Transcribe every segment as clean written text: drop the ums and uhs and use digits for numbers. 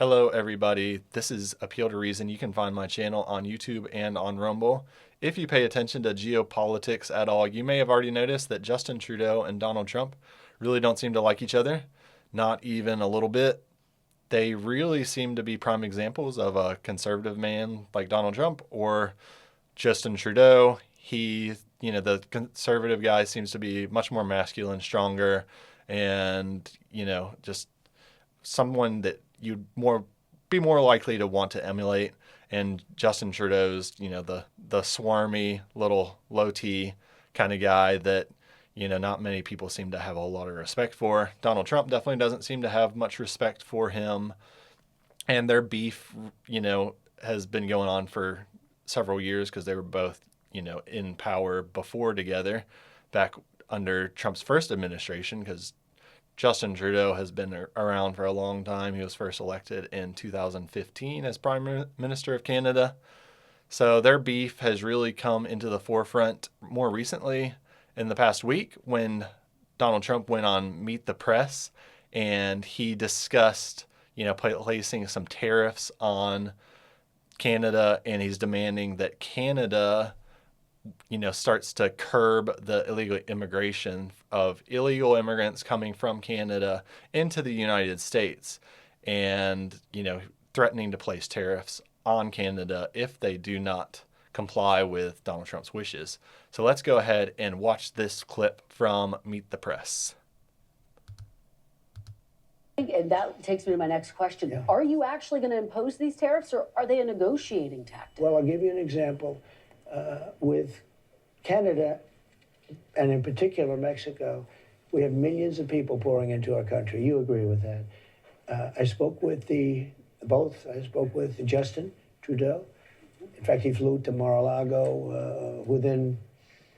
Hello, everybody. This is Appeal to Reason. You can find my channel on YouTube and on Rumble. If you pay attention to geopolitics at all, you may have already noticed that Justin Trudeau and Donald Trump really don't seem to like each other, not even a little bit. They really seem to be prime examples of a conservative man like Donald Trump or Justin Trudeau. The conservative guy seems to be much more masculine, stronger, and, just someone that you'd be more likely to want to emulate. And Justin Trudeau's, the swarmy little low T kind of guy that, not many people seem to have a whole lot of respect for. Donald Trump definitely doesn't seem to have much respect for him. And their beef, has been going on for several years because they were both, in power before together back under Trump's first administration, because Justin Trudeau has been around for a long time. He was first elected in 2015 as Prime Minister of Canada. So their beef has really come into the forefront more recently in the past week when Donald Trump went on Meet the Press and he discussed, placing some tariffs on Canada, and he's demanding that Canada starts to curb the illegal immigration of illegal immigrants coming from Canada into the United States, and, threatening to place tariffs on Canada if they do not comply with Donald Trump's wishes. So let's go ahead and watch this clip from Meet the Press. And that takes me to my next question. Yeah. Are you actually going to impose these tariffs, or are they a negotiating tactic? Well, I'll give you an example. With Canada, and in particular Mexico, we have millions of people pouring into our country. You agree with that? I spoke with both. I spoke with Justin Trudeau. In fact, he flew to Mar-a-Lago within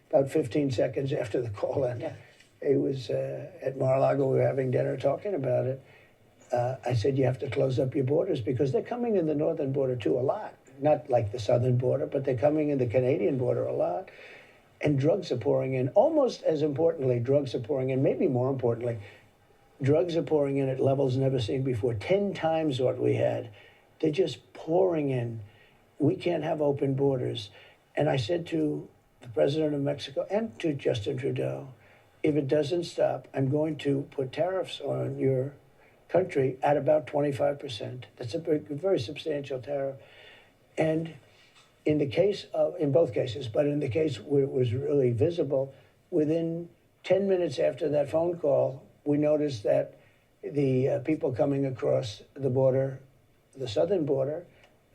about 15 seconds after the call ended. Yeah. He was at Mar-a-Lago. We were having dinner talking about it. I said, you have to close up your borders because they're coming in the northern border too a lot. Not like the southern border, but they're coming in the Canadian border a lot. And drugs are pouring in. Almost as importantly, drugs are pouring in, maybe more importantly, drugs are pouring in at levels never seen before, 10 times what we had. They're just pouring in. We can't have open borders. And I said to the president of Mexico and to Justin Trudeau, if it doesn't stop, I'm going to put tariffs on your country at about 25%. That's a very substantial tariff. And in both cases, but in the case where it was really visible, within 10 minutes after that phone call, we noticed that the people coming across the border, the southern border,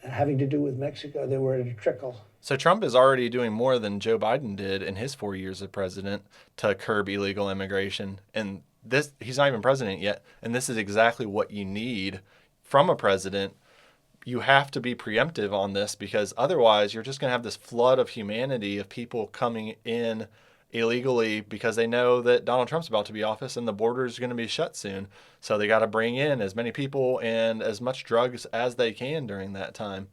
having to do with Mexico, they were at a trickle. So Trump is already doing more than Joe Biden did in his 4 years as president to curb illegal immigration. And he's not even president yet. And this is exactly what you need from a president. You have to be preemptive on this, because otherwise you're just going to have this flood of humanity of people coming in illegally because they know that Donald Trump's about to be office and the border is going to be shut soon. So they got to bring in as many people and as much drugs as they can during that time.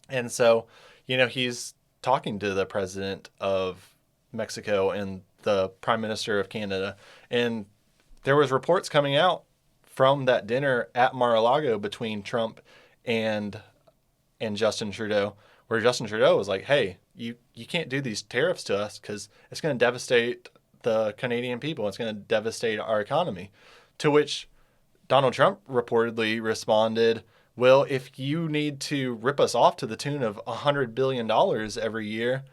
And so, he's talking to the president of Mexico and the prime minister of Canada. And there was reports coming out from that dinner at Mar-a-Lago between Trump and Justin Trudeau, where Justin Trudeau was like, hey, you can't do these tariffs to us because it's going to devastate the Canadian people. It's going to devastate our economy. To which Donald Trump reportedly responded, well, if you need to rip us off to the tune of $100 billion every year,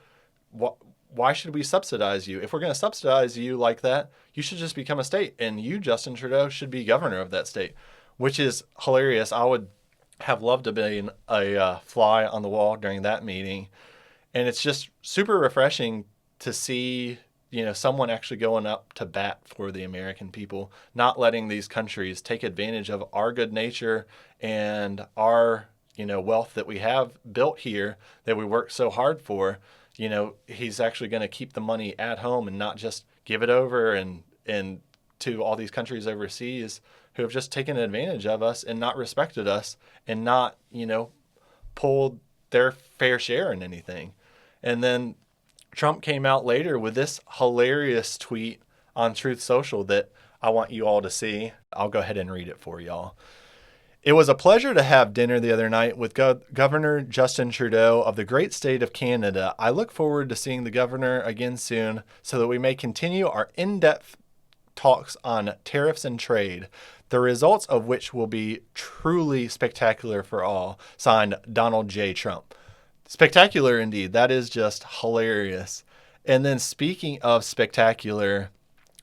why should we subsidize you? If we're going to subsidize you like that, you should just become a state. And you, Justin Trudeau, should be governor of that state, which is hilarious. I would have loved to be a fly on the wall during that meeting. And it's just super refreshing to see, someone actually going up to bat for the American people, not letting these countries take advantage of our good nature and our, wealth that we have built here that we work so hard for. He's actually going to keep the money at home and not just give it over and to all these countries overseas who have just taken advantage of us and not respected us and not, pulled their fair share in anything. And then Trump came out later with this hilarious tweet on Truth Social that I want you all to see. I'll go ahead and read it for y'all. It was a pleasure to have dinner the other night with Governor Justin Trudeau of the great state of Canada. I look forward to seeing the governor again soon so that we may continue our in-depth talks on tariffs and trade, the results of which will be truly spectacular for all. Signed, Donald J. Trump. Spectacular indeed. That is just hilarious. And then speaking of spectacular,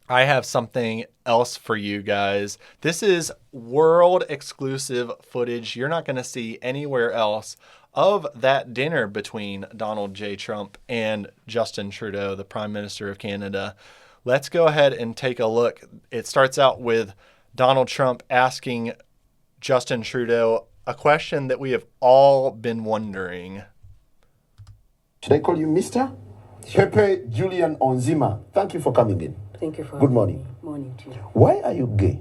I have something else for you guys. This is world exclusive footage you're not going to see anywhere else of that dinner between Donald J. Trump and Justin Trudeau, the Prime Minister of Canada. Let's go ahead and take a look. It starts out with Donald Trump asking Justin Trudeau a question that we have all been wondering. Should I call you Mr.? Pepe Julian Onzima, thank you for coming in. Thank you for Good morning. Morning to you. Why are you gay?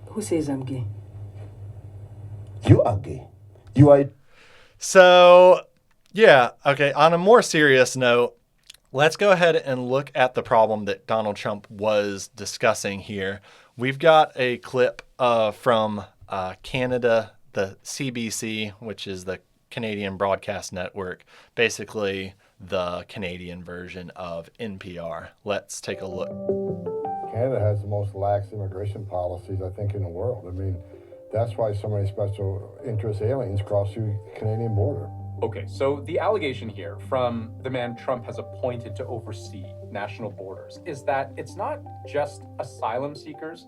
Who says I'm gay? You are gay. You are... So, yeah, okay, on a more serious note, let's go ahead and look at the problem that Donald Trump was discussing here. We've got a clip from Canada, the CBC, which is the Canadian Broadcast Network, basically the Canadian version of NPR. Let's take a look. Canada has the most lax immigration policies, I think, in the world. I mean, that's why so many special interest aliens cross through the Canadian border. Okay, so the allegation here from the man Trump has appointed to oversee national borders is that it's not just asylum seekers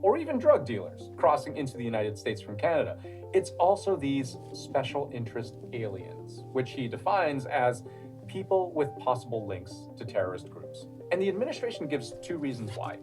or even drug dealers crossing into the United States from Canada. It's also these special interest aliens, which he defines as people with possible links to terrorist groups. And the administration gives two reasons why.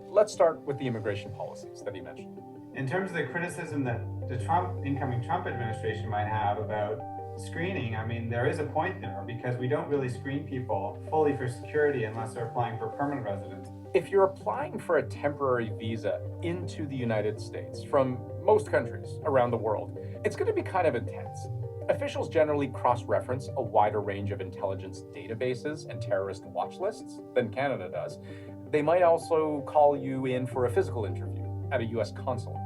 Let's start with the immigration policies that he mentioned. In terms of the criticism that the incoming Trump administration might have about screening, I mean, there is a point there because we don't really screen people fully for security unless they're applying for permanent residence. If you're applying for a temporary visa into the United States from most countries around the world, it's going to be kind of intense. Officials generally cross-reference a wider range of intelligence databases and terrorist watch lists than Canada does. They might also call you in for a physical interview at a U.S. consulate.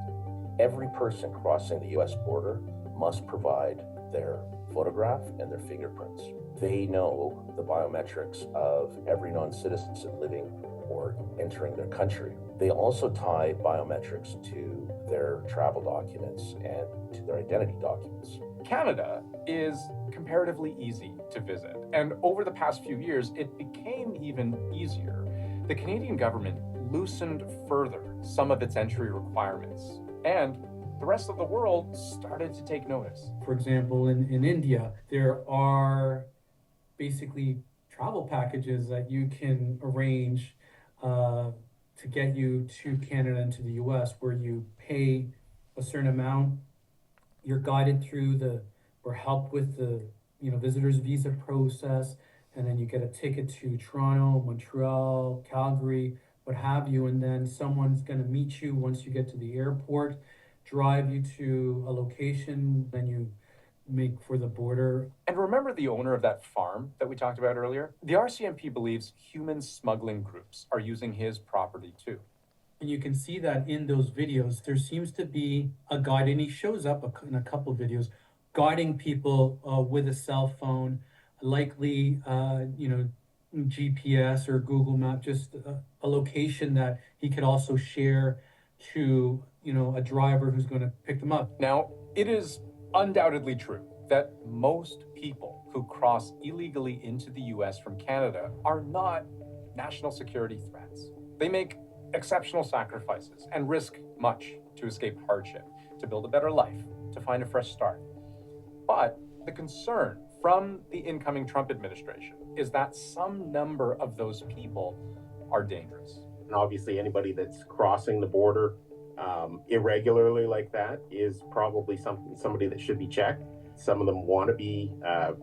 Every person crossing the U.S. border must provide their photograph and their fingerprints. They know the biometrics of every non-citizen living or entering their country. They also tie biometrics to their travel documents and to their identity documents. Canada is comparatively easy to visit, and over the past few years, it became even easier. The Canadian government loosened further some of its entry requirements, and the rest of the world started to take notice. For example, in India, there are basically travel packages that you can arrange to get you to Canada and to the US, where you pay a certain amount, you're guided through or helped with the visitor's visa process, and then you get a ticket to Toronto, Montreal, Calgary, what have you, and then someone's going to meet you once you get to the airport, drive you to a location, then you make for the border. And remember the owner of that farm that we talked about earlier? The RCMP believes human smuggling groups are using his property too. And you can see that in those videos, there seems to be a guide, and he shows up in a couple of videos, guiding people with a cell phone, likely, GPS or Google Map, just a location that he could also share to, a driver who's going to pick them up. Now, it is undoubtedly true that most people who cross illegally into the US from Canada are not national security threats. They make exceptional sacrifices and risk much to escape hardship, to build a better life, to find a fresh start. But the concern from the incoming Trump administration is that some number of those people are dangerous. And obviously anybody that's crossing the border irregularly like that is probably somebody that should be checked. Some of them want to be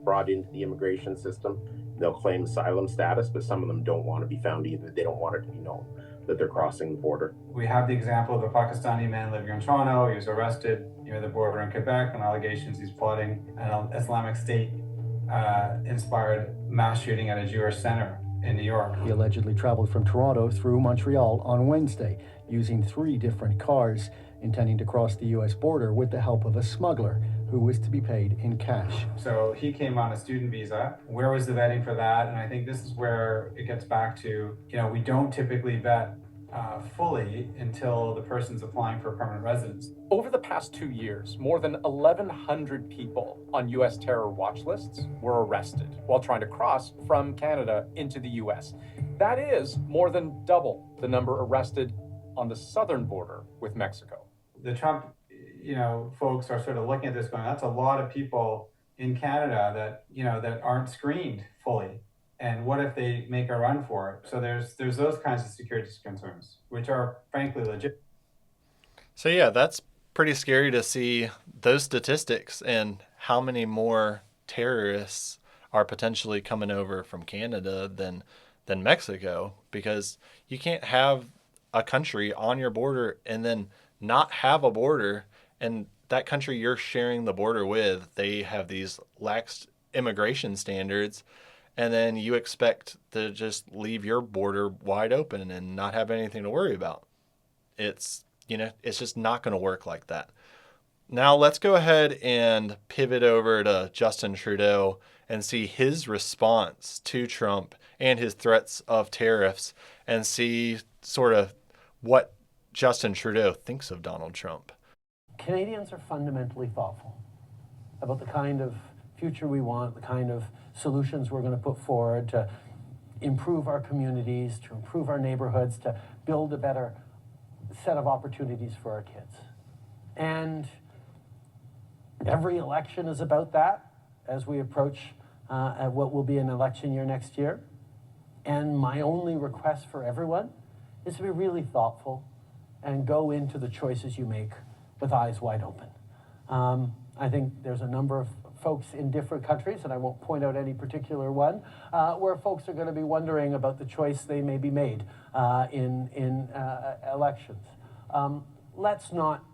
brought into the immigration system. They'll claim asylum status, but some of them don't want to be found either. They don't want it to be known that they're crossing the border. We have the example of a Pakistani man living in Toronto. He was arrested near the border in Quebec on allegations he's plotting an Islamic State inspired mass shooting at a Jewish center in New York. He allegedly traveled from Toronto through Montreal on Wednesday using 3 different cars. intending to cross the U.S. border with the help of a smuggler who was to be paid in cash. So he came on a student visa. Where was the vetting for that? And I think this is where it gets back to, we don't typically vet fully until the person's applying for permanent residence. Over the past 2 years, more than 1,100 people on U.S. terror watch lists were arrested while trying to cross from Canada into the U.S. That is more than double the number arrested on the southern border with Mexico. The Trump, folks are sort of looking at this going, that's a lot of people in Canada that, that aren't screened fully. And what if they make a run for it? So there's those kinds of security concerns, which are frankly legit. So yeah, that's pretty scary to see those statistics and how many more terrorists are potentially coming over from Canada than Mexico, because you can't have a country on your border and then not have a border, and that country you're sharing the border with, they have these lax immigration standards, and then you expect to just leave your border wide open and not have anything to worry about. It's just not going to work like that. Now let's go ahead and pivot over to Justin Trudeau and see his response to Trump and his threats of tariffs, and see sort of what Justin Trudeau thinks of Donald Trump. Canadians are fundamentally thoughtful about the kind of future we want, the kind of solutions we're going to put forward to improve our communities, to improve our neighborhoods, to build a better set of opportunities for our kids. And every election is about that as we approach what will be an election year next year. And my only request for everyone is to be really thoughtful and go into the choices you make with eyes wide open. I think there's a number of folks in different countries, and I won't point out any particular one, where folks are going to be wondering about the choice they may be made in elections. Let's not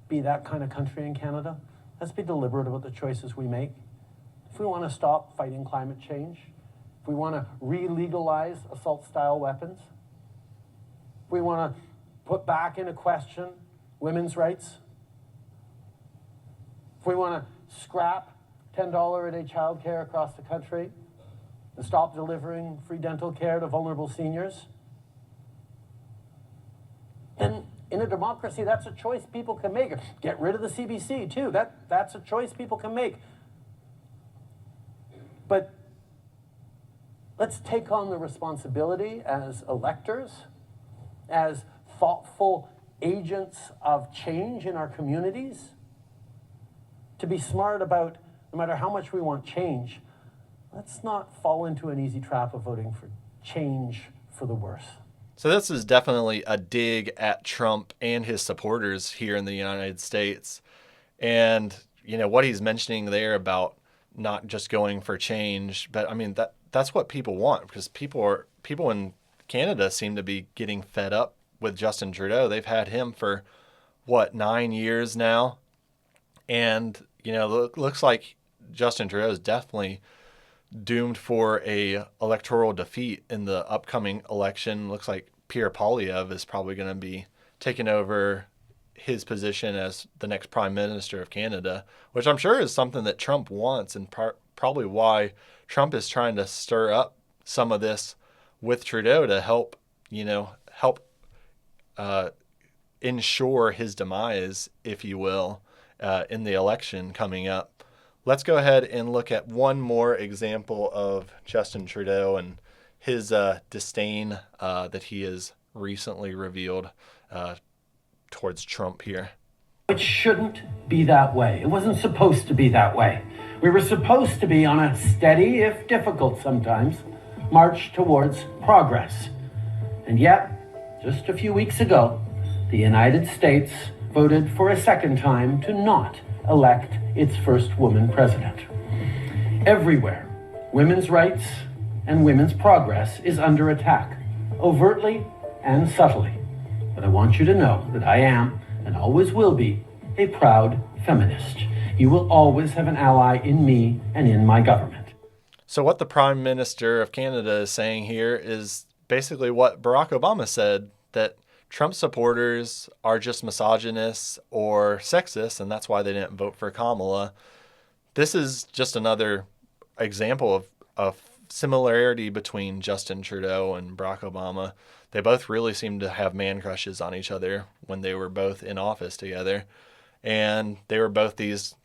be that kind of country in Canada. Let's be deliberate about the choices we make. If we want to stop fighting climate change, if we want to re-legalize assault-style weapons, if we want to put back into question women's rights, if we want to scrap $10 a day childcare across the country and stop delivering free dental care to vulnerable seniors, then in a democracy, that's a choice people can make. Get rid of the CBC too. That's a choice people can make. But let's take on the responsibility as electors, as thoughtful agents of change in our communities, to be smart about, no matter how much we want change, let's not fall into an easy trap of voting for change for the worse. So this is definitely a dig at Trump and his supporters here in the United States. And, what he's mentioning there about not just going for change, but I mean, that's what people want, because people in Canada seem to be getting fed up with Justin Trudeau. They've had him for 9 years now. And, looks like Justin Trudeau is definitely doomed for a electoral defeat in the upcoming election. Looks like Pierre Poilievre is probably going to be taking over his position as the next Prime Minister of Canada, which I'm sure is something that Trump wants, and probably why Trump is trying to stir up some of this with Trudeau to help ensure his demise, if you will, in the election coming up. Let's go ahead and look at one more example of Justin Trudeau and his disdain that he has recently revealed towards Trump here. It shouldn't be that way. It wasn't supposed to be that way. We were supposed to be on a steady, if difficult sometimes, march towards progress. And yet, just a few weeks ago, the United States voted for a second time to not elect its first woman president. Everywhere, women's rights and women's progress is under attack, overtly and subtly. But I want you to know that I am, and always will be, a proud feminist. You will always have an ally in me and in my government. So what the Prime Minister of Canada is saying here is basically what Barack Obama said, that Trump supporters are just misogynists or sexist, and that's why they didn't vote for Kamala. This is just another example of similarity between Justin Trudeau and Barack Obama. They both really seemed to have man crushes on each other when they were both in office together. And they were both these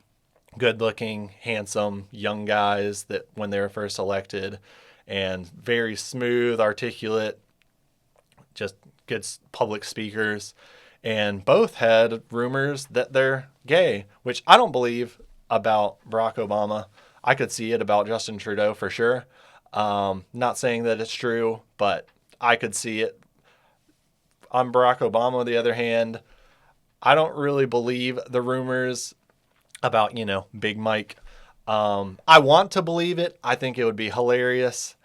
good-looking, handsome, young guys that when they were first elected, and very smooth, articulate, just good public speakers. And both had rumors that they're gay, which I don't believe about Barack Obama. I could see it about Justin Trudeau for sure. Not saying that it's true, but I could see it. On Barack Obama, on the other hand, I don't really believe the rumors about, Big Mike. I want to believe it. I think it would be hilarious.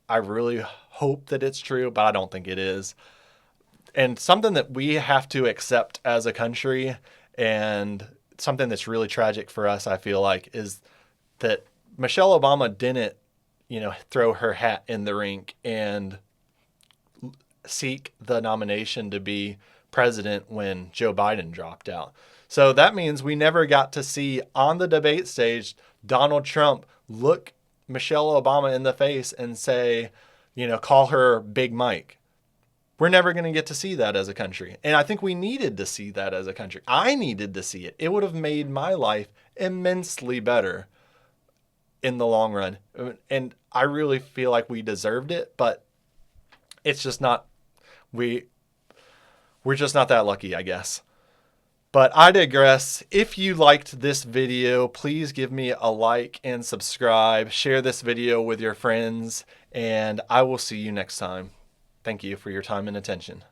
I really hope that it's true, but I don't think it is. And something that we have to accept as a country, and something that's really tragic for us, I feel like, is that Michelle Obama didn't, throw her hat in the rink and seek the nomination to be president when Joe Biden dropped out. So that means we never got to see on the debate stage Donald Trump look Michelle Obama in the face and say, call her Big Mike. We're never going to get to see that as a country. And I think we needed to see that as a country. I needed to see it. It would have made my life immensely better in the long run. And I really feel like we deserved it, but it's just not, we're just not that lucky, I guess. But I digress. If you liked this video, please give me a like and subscribe. Share this video with your friends, and I will see you next time. Thank you for your time and attention.